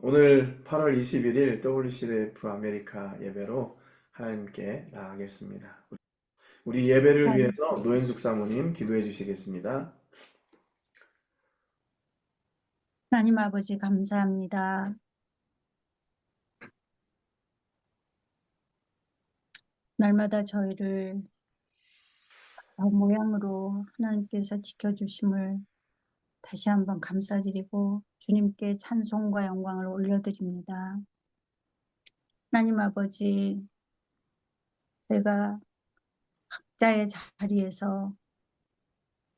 오늘 8월 21일 WCF 아메리카 예배로 하나님께 나아가겠습니다. 우리 예배를 위해서 노현숙 사모님 기도해 주시겠습니다. 하나님 아버지 감사합니다. 날마다 저희를 모양으로 하나님께서 지켜주심을 다시 한번 감사드리고 주님께 찬송과 영광을 올려드립니다. 하나님 아버지, 저희가 각자의 자리에서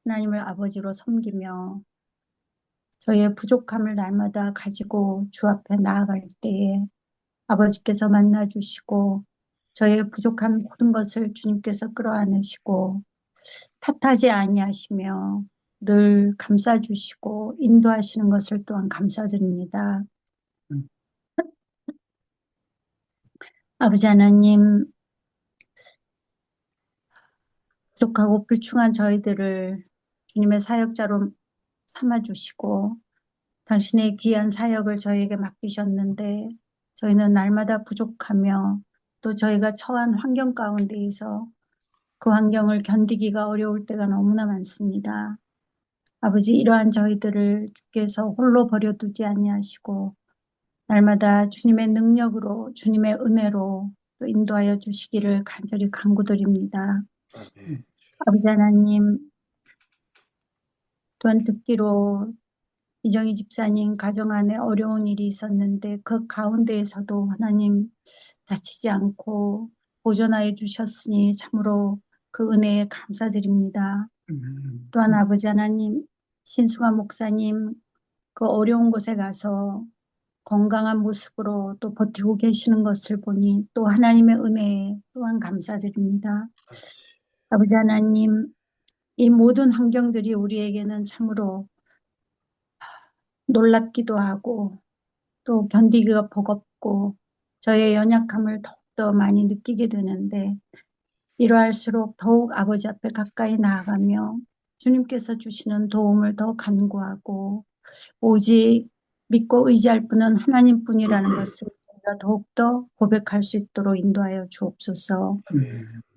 하나님을 아버지로 섬기며 저희의 부족함을 날마다 가지고 주 앞에 나아갈 때에 아버지께서 만나주시고 저희의 부족한 모든 것을 주님께서 끌어안으시고 탓하지 아니하시며 늘 감싸주시고 인도하시는 것을 또한 감사드립니다. 아버지 하나님, 부족하고 불충한 저희들을 주님의 사역자로 삼아주시고 당신의 귀한 사역을 저희에게 맡기셨는데 저희는 날마다 부족하며 또 저희가 처한 환경 가운데에서 그 환경을 견디기가 어려울 때가 너무나 많습니다. 아버지, 이러한 저희들을 주께서 홀로 버려두지 아니하시고 날마다 주님의 능력으로 주님의 은혜로 또 인도하여 주시기를 간절히 간구드립니다. 아멘. 아버지 하나님, 또한 듣기로 이정희 집사님 가정 안에 어려운 일이 있었는데 그 가운데에서도 하나님 다치지 않고 보존하여 주셨으니 참으로 그 은혜에 감사드립니다. 또한 아버지 하나님, 신수가 목사님 그 어려운 곳에 가서 건강한 모습으로 또 버티고 계시는 것을 보니 또 하나님의 은혜에 또한 감사드립니다. 아버지 하나님, 이 모든 환경들이 우리에게는 참으로 놀랍기도 하고 또 견디기가 버겁고 저의 연약함을 더욱더 많이 느끼게 되는데 이러할수록 더욱 아버지 앞에 가까이 나아가며 주님께서 주시는 도움을 더 간구하고 오직 믿고 의지할 분은 하나님뿐이라는 것을 저희가 더욱더 고백할 수 있도록 인도하여 주옵소서.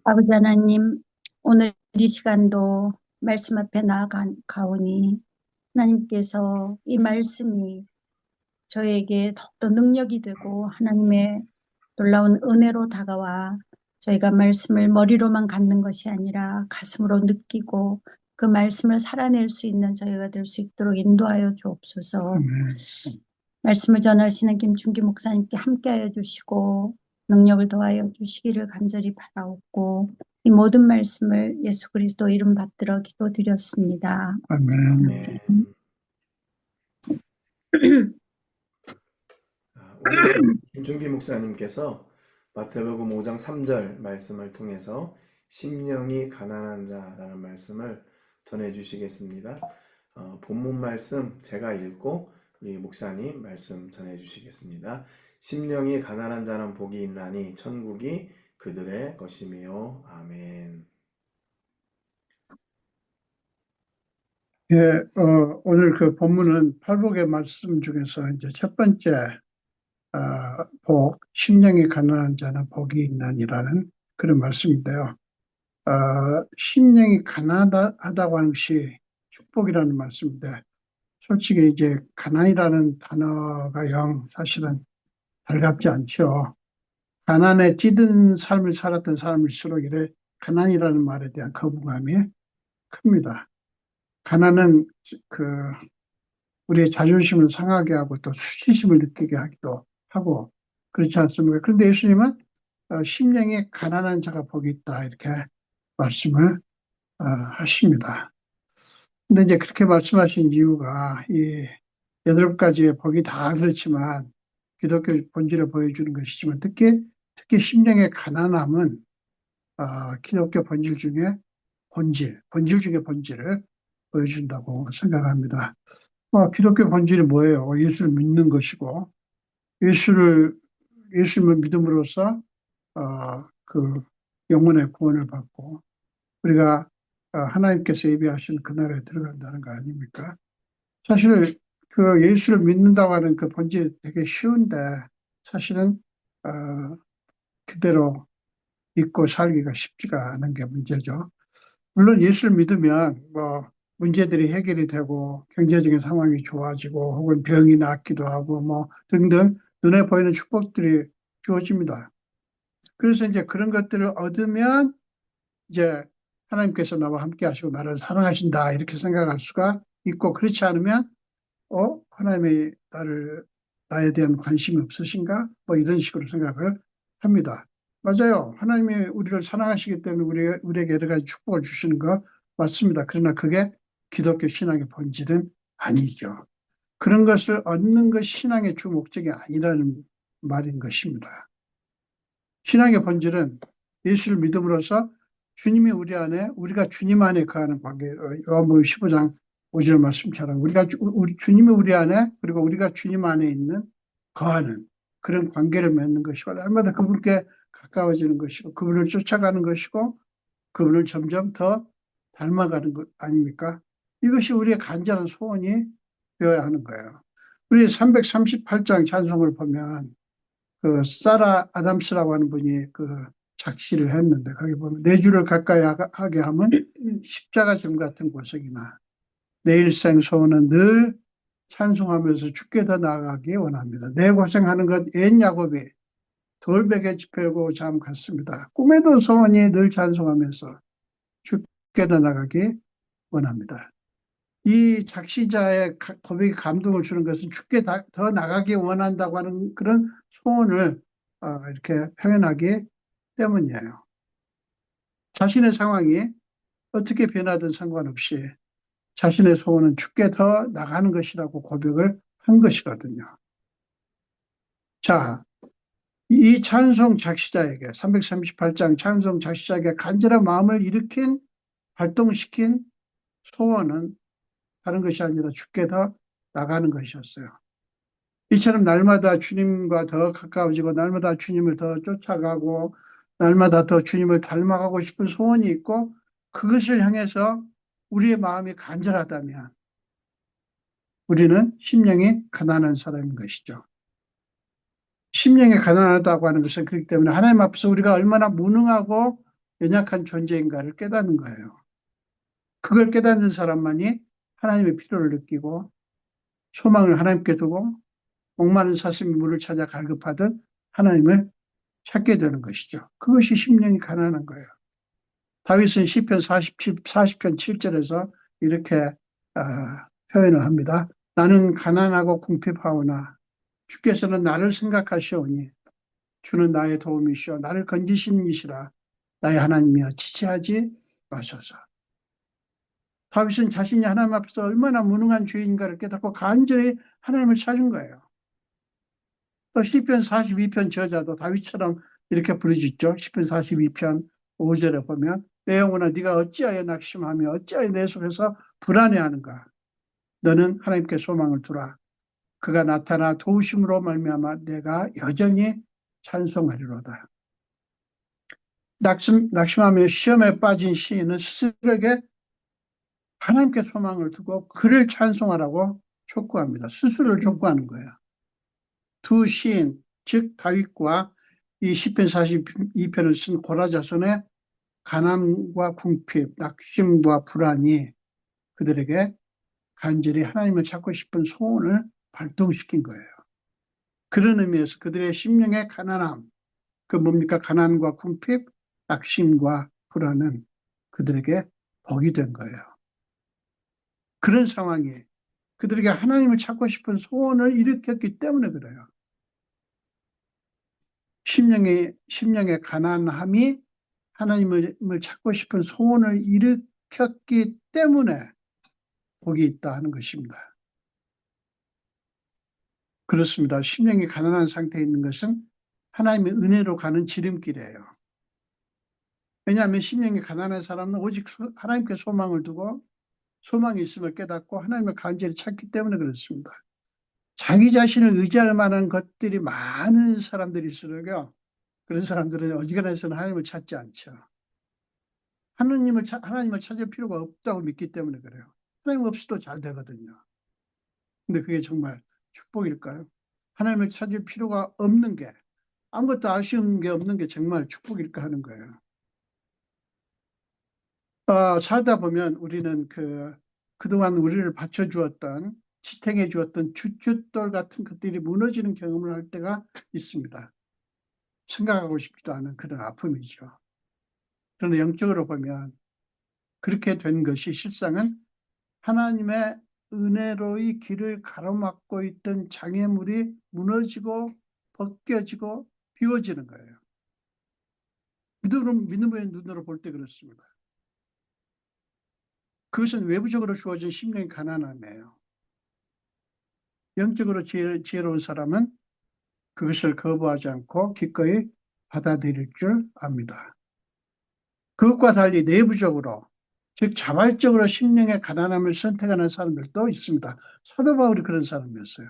아버지 하나님, 오늘 이 시간도 말씀 앞에 나아가오니 하나님께서 이 말씀이 저에게 더욱더 능력이 되고 하나님의 놀라운 은혜로 다가와 저희가 말씀을 머리로만 갖는 것이 아니라 가슴으로 느끼고 그 말씀을 살아낼 수 있는 저희가 될 수 있도록 인도하여 주옵소서. 말씀을 전하시는 김충기 목사님께 함께하여 주시고 능력을 더하여 주시기를 간절히 바라옵고 이 모든 말씀을 예수 그리스도 이름 받들어 기도드렸습니다. 아멘. 오늘 김중기 목사님께서 마태복음 5장 3절 말씀을 통해서 심령이 가난한 자라는 말씀을 전해 주시겠습니다. 본문 말씀 제가 읽고 우리 목사님 말씀 전해 주시겠습니다. 심령이 가난한 자는 복이 있나니 천국이 그들의 것이며. 아멘. 예, 오늘 그 본문은 팔복의 말씀 중에서 이제 첫 번째, 복, 심령이 가난한 자는 복이 있나니라는 그런 말씀인데요. 심령이 가난하다고 하는 것이 축복이라는 말씀인데, 솔직히 이제 가난이라는 단어가 사실은 달갑지 않죠. 가난에 찌든 삶을 살았던 사람일수록 이래 가난이라는 말에 대한 거부감이 큽니다. 가난은 그 우리의 자존심을 상하게 하고 또 수치심을 느끼게 하기도 하고 그렇지 않습니까? 그런데 예수님은 심령이 가난한 자가 복이 있다 이렇게 말씀을 하십니다. 근데 이제 그렇게 말씀하신 이유가 이 8가지의 복이 다 그렇지만 기독교 본질을 보여주는 것이지만 특히 심령의 가난함은 기독교 본질 중에 본질 중에 본질을 보여준다고 생각합니다. 기독교 본질이 뭐예요? 예수를 믿는 것이고, 예수님을 믿음으로써, 그 영혼의 구원을 받고, 우리가 하나님께서 예비하신 그 나라에 들어간다는 거 아닙니까? 사실 그 예수를 믿는다고 하는 그 본질이 되게 쉬운데 사실은 그대로 믿고 살기가 쉽지가 않은 게 문제죠. 물론 예수를 믿으면 뭐 문제들이 해결이 되고 경제적인 상황이 좋아지고 혹은 병이 낫기도 하고 뭐 등등 눈에 보이는 축복들이 주어집니다. 그래서 이제 그런 것들을 얻으면 이제 하나님께서 나와 함께 하시고 나를 사랑하신다 이렇게 생각할 수가 있고, 그렇지 않으면 하나님이 나에 대한 관심이 없으신가? 뭐 이런 식으로 생각을 합니다. 맞아요. 하나님이 우리를 사랑하시기 때문에 우리에게 여러 가지 축복을 주시는 거 맞습니다. 그러나 그게 기독교 신앙의 본질은 아니죠. 그런 것을 얻는 것이 신앙의 주 목적이 아니라는 말인 것입니다. 신앙의 본질은 예수를 믿음으로써 주님이 우리 안에, 우리가 주님 안에 거하는 관계, 요한복음 15장 5절 말씀처럼 주님이 우리 안에, 그리고 우리가 주님 안에 있는 거하는 그런 관계를 맺는 것이고, 날마다 그분께 가까워지는 것이고, 그분을 쫓아가는 것이고, 그분을 점점 더 닮아가는 것 아닙니까? 이것이 우리의 간절한 소원이 되어야 하는 거예요. 우리 338장 찬송을 보면 그 사라 아담스라고 하는 분이 그 작시를 했는데, 거기 보면 내 주를 가까이 하게 하면 십자가 점 같은 고석이나 내 일생 소원은 늘 찬송하면서 주께 더 나아가기 원합니다. 내 고생하는 것 옛 야곱이 돌베개 짚고 잠 같습니다. 꿈에도 소원이 늘 찬송하면서 주께 더 나아가기 원합니다. 이 작시자의 고백이 감동을 주는 것은 주께 더 나가기 원한다고 하는 그런 소원을 이렇게 표현하기 때문이에요. 자신의 상황이 어떻게 변하든 상관없이 자신의 소원은 주께 더 나가는 것이라고 고백을 한 것이거든요. 자, 이 찬송 작시자에게 338장 찬송 작시자에게 간절한 마음을 발동시킨 소원은 다른 것이 아니라 주께 더 나가는 것이었어요. 이처럼 날마다 주님과 더 가까워지고 날마다 주님을 더 쫓아가고 날마다 더 주님을 닮아가고 싶은 소원이 있고, 그것을 향해서 우리의 마음이 간절하다면 우리는 심령이 가난한 사람인 것이죠. 심령이 가난하다고 하는 것은 그렇기 때문에 하나님 앞에서 우리가 얼마나 무능하고 연약한 존재인가를 깨닫는 거예요. 그걸 깨닫는 사람만이 하나님의 필요를 느끼고 소망을 하나님께 두고 목마른 사슴이 물을 찾아 갈급하듯 하나님을 찾게 되는 것이죠. 그것이 심령이 가난한 거예요. 다윗은 시편 40편 7절에서 이렇게 표현을 합니다. 나는 가난하고 궁핍하오나 주께서는 나를 생각하시오니 주는 나의 도움이시오 나를 건지시는 이시라 나의 하나님이여 지체하지 마소서. 다윗은 자신이 하나님 앞에서 얼마나 무능한 죄인가를 깨닫고 간절히 하나님을 찾은 거예요. 또 시편 42편 저자도 다윗처럼 이렇게 부르짖죠. 시편 42편 5절에 보면 내 영혼아 네가 어찌하여 낙심하며 어찌하여 내 속에서 불안해하는가. 너는 하나님께 소망을 두라. 그가 나타나 도우심으로 말미암아 내가 여전히 찬송하리로다. 낙심하며 시험에 빠진 시인은 스스로에게 하나님께 소망을 두고 그를 찬송하라고 촉구합니다. 스스로를 촉구하는 거예요. 두 시인, 즉 다윗과 이 시편 42편을 쓴 고라 자손의 가난과 궁핍, 낙심과 불안이 그들에게 간절히 하나님을 찾고 싶은 소원을 발동시킨 거예요. 그런 의미에서 그들의 심령의 가난함, 그 뭡니까? 가난과 궁핍, 낙심과 불안은 그들에게 복이 된 거예요. 그런 상황이 그들에게 하나님을 찾고 싶은 소원을 일으켰기 때문에 그래요. 심령의 가난함이 하나님을 찾고 싶은 소원을 일으켰기 때문에 복이 있다 하는 것입니다. 그렇습니다. 심령이 가난한 상태에 있는 것은 하나님의 은혜로 가는 지름길이에요. 왜냐하면 심령이 가난한 사람은 오직 하나님께 소망을 두고 소망이 있음을 깨닫고 하나님을 간절히 찾기 때문에 그렇습니다. 자기 자신을 의지할 만한 것들이 많은 사람들일수록요, 그런 사람들은 어지간해서는 하나님을 찾지 않죠. 하나님을 찾을 필요가 없다고 믿기 때문에 그래요. 하나님 없이도 잘 되거든요. 근데 그게 정말 축복일까요? 하나님을 찾을 필요가 없는 게, 아무것도 아쉬운 게 없는 게 정말 축복일까 하는 거예요. 살다 보면 우리는 그동안 우리를 받쳐주었던, 지탱해 주었던 주춧돌 같은 것들이 무너지는 경험을 할 때가 있습니다. 생각하고 싶지도 않은 그런 아픔이죠. 그런데 영적으로 보면 그렇게 된 것이 실상은 하나님의 은혜로의 길을 가로막고 있던 장애물이 무너지고 벗겨지고 비워지는 거예요. 믿음의 눈으로 볼 때 그렇습니다. 그것은 외부적으로 주어진 심령의 가난함이에요. 영적으로 지혜로운 사람은 그것을 거부하지 않고 기꺼이 받아들일 줄 압니다. 그것과 달리 내부적으로, 즉 자발적으로 심령의 가난함을 선택하는 사람들도 있습니다. 사도 바울이 그런 사람이었어요.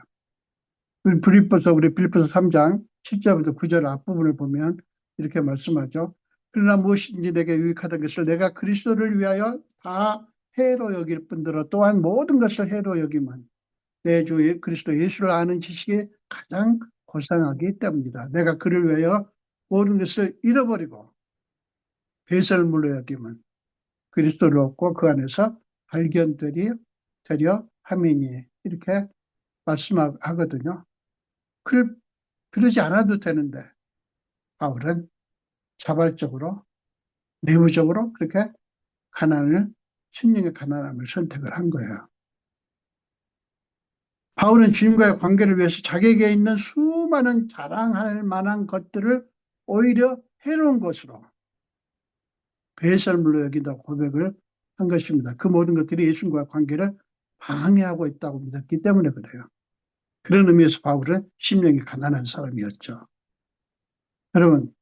우리 빌립보서 3장 7절부터 9절 앞부분을 보면 이렇게 말씀하죠. 그러나 무엇인지 내게 유익하던 것을 내가 그리스도를 위하여 다 해로 여길 뿐더러 또한 모든 것을 해로 여김은 내 주 그리스도 예수를 아는 지식이 가장 고상하기 때문이다. 내가 그를 위하여 모든 것을 잃어버리고 배설물로 여김은 그리스도를 얻고 그 안에서 발견되려 함이니, 이렇게 말씀하거든요. 그러지 않아도 되는데 바울은 자발적으로 내부적으로 그렇게 심령의 가난함을 선택을 한 거예요. 바울은 주님과의 관계를 위해서 자기에게 있는 수많은 자랑할 만한 것들을 오히려 해로운 것으로 배설물로 여긴다 고백을 한 것입니다. 그 모든 것들이 예수님과의 관계를 방해하고 있다고 믿었기 때문에 그래요. 그런 의미에서 바울은 심령이 가난한 사람이었죠. 여러분,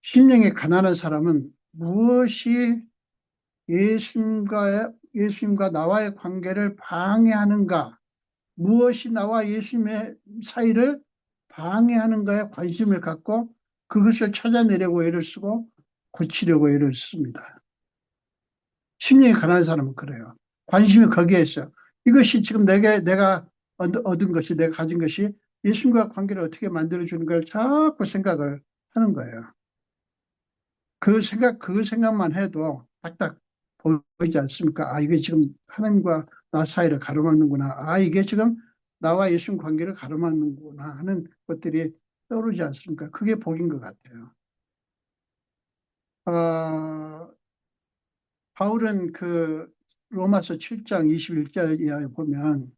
심령이 가난한 사람은 무엇이 예수님과 나와의 관계를 방해하는가, 무엇이 나와 예수님의 사이를 방해하는가에 관심을 갖고 그것을 찾아내려고 애를 쓰고 고치려고 애를 씁니다. 심령이 가난한 사람은 그래요. 관심이 거기에 있어요. 이것이 지금 내가 얻은 것이, 내가 가진 것이 예수님과 관계를 어떻게 만들어주는 걸 자꾸 생각을 하는 거예요. 그 생각만 해도 딱딱 보이지 않습니까? 이게 지금 하나님과 나 사이를 가로막는구나. 이게 지금 나와 예수님 관계를 가로막는구나 하는 것들이 떠오르지 않습니까? 그게 복인 것 같아요. 바울은 로마서 7장 21절 이하에 보면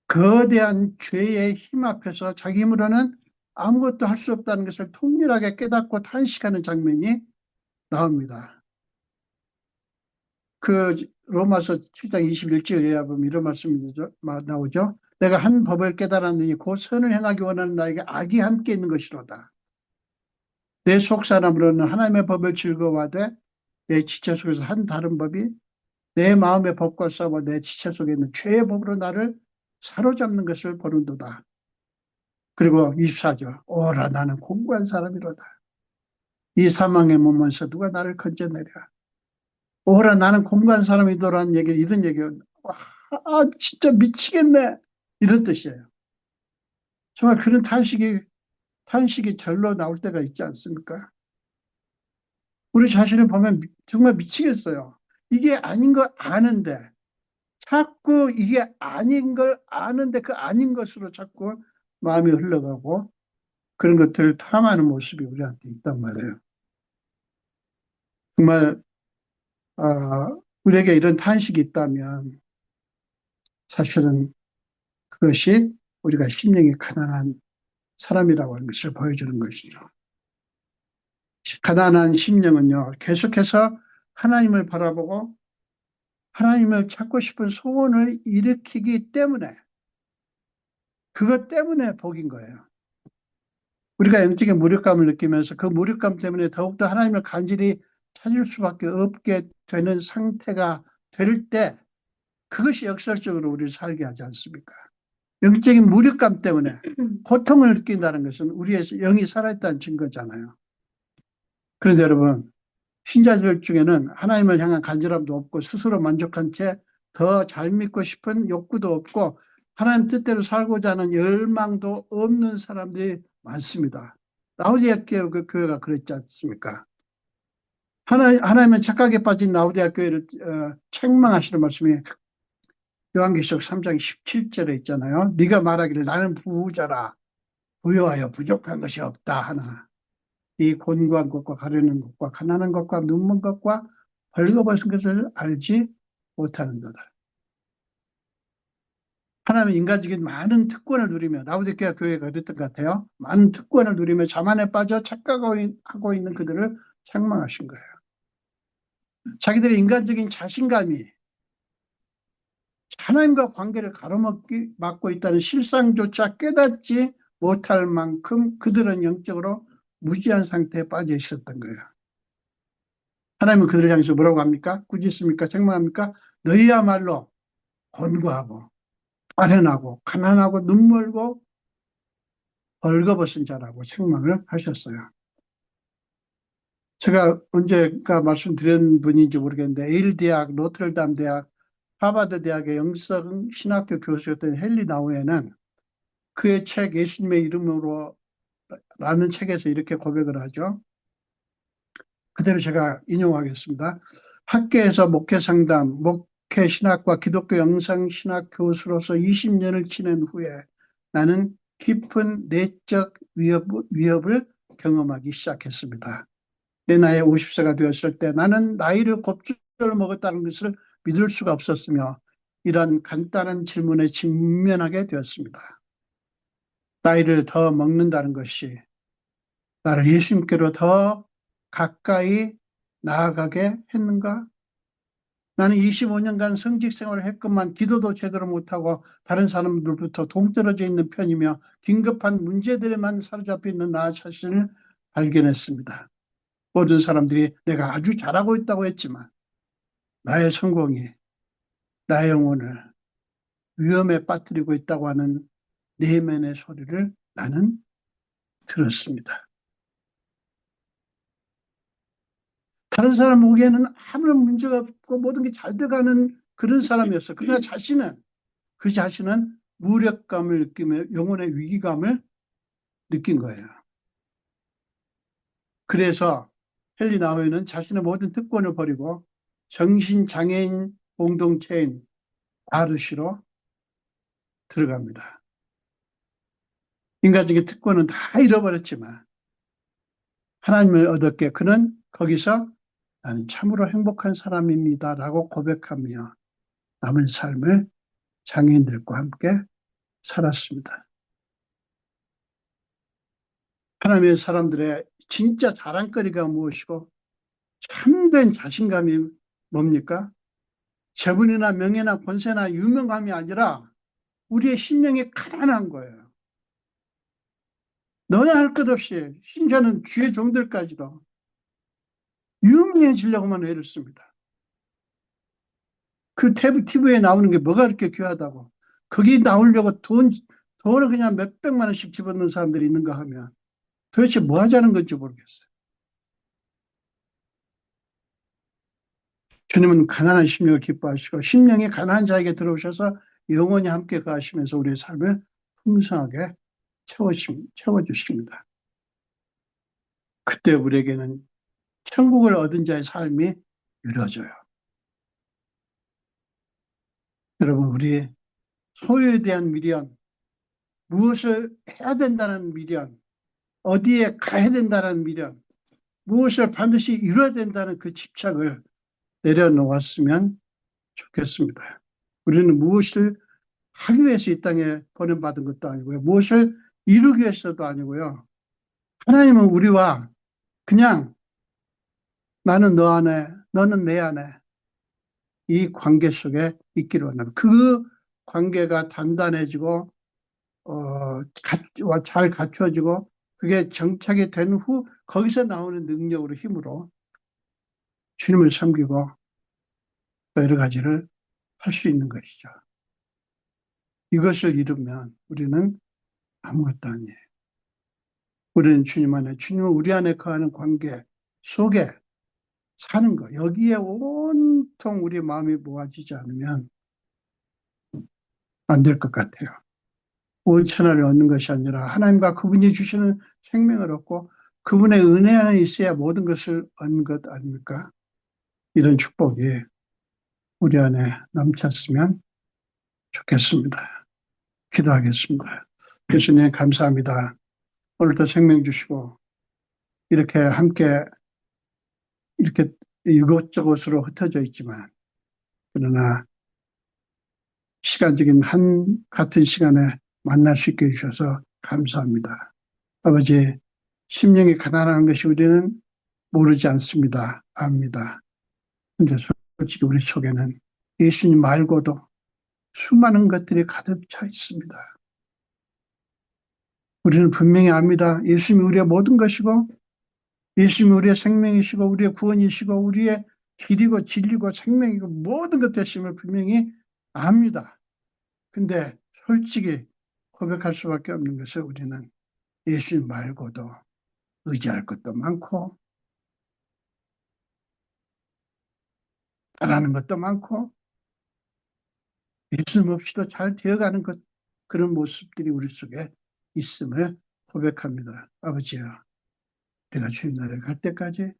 거대한 죄의 힘 앞에서 자기 힘으로는 아무것도 할 수 없다는 것을 통렬하게 깨닫고 탄식하는 장면이 나옵니다. 로마서 7장 21절 이하에 보면 이런 말씀이 나오죠. 내가 한 법을 깨달았느니 곧 선을 행하기 원하는 나에게 악이 함께 있는 것이로다. 내 속사람으로는 하나님의 법을 즐거워하되 내 지체 속에서 한 다른 법이 내 마음의 법과 싸워 내 지체 속에 있는 죄의 법으로 나를 사로잡는 것을 보는도다. 그리고 24절, 오라 나는 공고한 사람이로다. 이 사망의 몸에서 누가 나를 건져내랴. 오라 나는 공고한 사람이더라는 얘기를, 이런 얘기를, 진짜 미치겠네, 이런 뜻이에요. 정말 그런 탄식이 절로 나올 때가 있지 않습니까? 우리 자신을 보면 정말 미치겠어요. 이게 아닌 거 아는데, 자꾸 이게 아닌 걸 아는데 그 아닌 것으로 자꾸 마음이 흘러가고 그런 것들을 탐하는 모습이 우리한테 있단 말이에요. 정말 우리에게 이런 탄식이 있다면 사실은 그것이 우리가 심령이 가난한 사람이라고 하는 것을 보여주는 것이죠. 가난한 심령은요, 계속해서 하나님을 바라보고 하나님을 찾고 싶은 소원을 일으키기 때문에, 그것 때문에 복인 거예요. 우리가 영적인 무력감을 느끼면서 그 무력감 때문에 더욱더 하나님을 간절히 찾을 수밖에 없게 되는 상태가 될 때, 그것이 역설적으로 우리를 살게 하지 않습니까? 영적인 무력감 때문에 고통을 느낀다는 것은 우리의 영이 살아있다는 증거잖아요. 그런데 여러분, 신자들 중에는 하나님을 향한 간절함도 없고 스스로 만족한 채 더 잘 믿고 싶은 욕구도 없고 하나님 뜻대로 살고자 하는 열망도 없는 사람들이 많습니다. 라오디아 교회가 그랬지 않습니까? 하나님은 착각에 빠진 라오디아 교회를 책망하시는 말씀이 요한계시록 3장 17절에 있잖아요. 네가 말하기를 나는 부자라 부여하여 부족한 것이 없다 하나 네 곤고한 것과 가려는 것과 가난한 것과 눈먼 것과 벌거벗은 것을 알지 못하는도다. 하나님은 인간적인 많은 누리며 라오디게아 교회가 그랬던 것 같아요. 많은 특권을 누리며 자만에 빠져 착각하고 있는 그들을 책망하신 거예요. 자기들의 인간적인 자신감이 하나님과 관계를 가로막고 있다는 실상조차 깨닫지 못할 만큼 그들은 영적으로 무지한 상태에 빠져 있었던 거예요. 하나님은 그들을 향해서 뭐라고 합니까? 꾸짖습니까? 책망합니까? 너희야말로 곤고하고 아련하고 가난하고 눈멀고 벌거벗은 자라고 책망을 하셨어요. 제가 언제가 말씀드린 분인지 모르겠는데 에일 대학, 노트르담 대학, 하버드 대학의 영성 신학교 교수였던 헨리 나우에는 그의 책 예수님의 이름으로 라는 책에서 이렇게 고백을 하죠. 그대로 제가 인용하겠습니다. 학교에서 목회 상담, 목회 신학과 기독교 영상 신학 교수로서 20년을 지낸 후에 나는 깊은 내적 위협을 경험하기 시작했습니다. 내 나이 50세가 되었을 때 나는 나이를 곱절로 먹었다는 것을 믿을 수가 없었으며 이런 간단한 질문에 직면하게 되었습니다. 나이를 더 먹는다는 것이 나를 예수님께로 더 가까이 나아가게 했는가? 나는 25년간 성직 생활을 했건만 기도도 제대로 못하고 다른 사람들부터 동떨어져 있는 편이며 긴급한 문제들에만 사로잡혀 있는 나 자신을 발견했습니다. 모든 사람들이 내가 아주 잘하고 있다고 했지만 나의 성공이 나의 영혼을 위험에 빠뜨리고 있다고 하는 내면의 소리를 나는 들었습니다. 다른 사람 보기에는 아무런 문제가 없고 모든 게 잘 돼가는 그런 사람이었어요. 그러나 그 자신은 무력감을 느끼며 영혼의 위기감을 느낀 거예요. 그래서 헨리 나우에는 자신의 모든 특권을 버리고 정신장애인 공동체인 아르시로 들어갑니다. 인간적인 특권은 다 잃어버렸지만 하나님을 얻었기에 그는 거기서 나는 참으로 행복한 사람입니다 라고 고백하며 남은 삶을 장애인들과 함께 살았습니다. 하나님의 사람들의 진짜 자랑거리가 무엇이고 참된 자신감이 뭡니까? 재분이나 명예나 권세나 유명함이 아니라 우리의 심령이 가난한 거예요. 너나 할 것 없이 심지어는 주의 종들까지도 유명해지려고만 애를 씁니다. 그 TV에 나오는 게 뭐가 그렇게 귀하다고 거기 나오려고 돈을 그냥 몇백만 원씩 집어넣는 사람들이 있는가 하면 도대체 뭐 하자는 건지 모르겠어요. 주님은 가난한 심령을 기뻐하시고 심령이 가난한 자에게 들어오셔서 영원히 함께 거하시면서 우리의 삶을 풍성하게 채워주십니다. 그때 우리에게는 천국을 얻은 자의 삶이 이루어져요. 여러분, 우리 소유에 대한 미련, 무엇을 해야 된다는 미련, 어디에 가야 된다는 미련, 무엇을 반드시 이루어야 된다는 그 집착을 내려놓았으면 좋겠습니다. 우리는 무엇을 하기 위해서 이 땅에 보낸받은 것도 아니고요. 무엇을 이루기 위해서도 아니고요. 하나님은 우리와 그냥 나는 너 안에, 너는 내 안에 이 관계 속에 있기를 원합니다. 그 관계가 단단해지고 잘 갖춰지고 그게 정착이 된 후 거기서 나오는 능력으로 힘으로 주님을 섬기고 여러 가지를 할 수 있는 것이죠. 이것을 잃으면 우리는 아무것도 아니에요. 우리는 주님 안에, 주님은 우리 안에 거하는 관계 속에 사는 거, 여기에 온통 우리 마음이 모아지지 않으면 안 될 것 같아요. 5천원을 얻는 것이 아니라 하나님과 그분이 주시는 생명을 얻고 그분의 은혜 안에 있어야 모든 것을 얻는 것 아닙니까? 이런 축복이 우리 안에 넘쳤으면 좋겠습니다. 기도하겠습니다. 예수님 감사합니다. 오늘도 생명 주시고 이렇게 함께 이렇게 이곳저곳으로 흩어져 있지만 그러나 시간적인 같은 시간에 만날 수 있게 해주셔서 감사합니다. 아버지, 심령이 가난한 것이 우리는 모르지 않습니다. 압니다. 근데 솔직히 우리 속에는 예수님 말고도 수많은 것들이 가득 차 있습니다. 우리는 분명히 압니다. 예수님이 우리의 모든 것이고 예수님이 우리의 생명이시고 우리의 구원이시고 우리의 길이고 진리고 생명이고 모든 것 되심을 분명히 압니다. 근데 솔직히 고백할 수밖에 없는 것은 우리는 예수님 말고도 의지할 것도 많고 바라는 것도 많고 예수님 없이도 잘 되어가는 것, 그런 모습들이 우리 속에 있음을 고백합니다. 아버지여, 우리가 주님 나라에 갈 때까지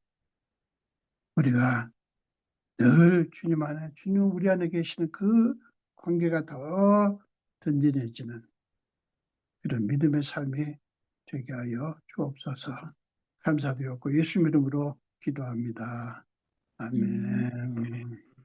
우리가 늘 주님 안에, 주님 우리 안에 계시는 그 관계가 더 든든해지는 그런 믿음의 삶이 되게 하여 주옵소서. 감사드렸고 예수 이름으로 기도합니다. 아멘.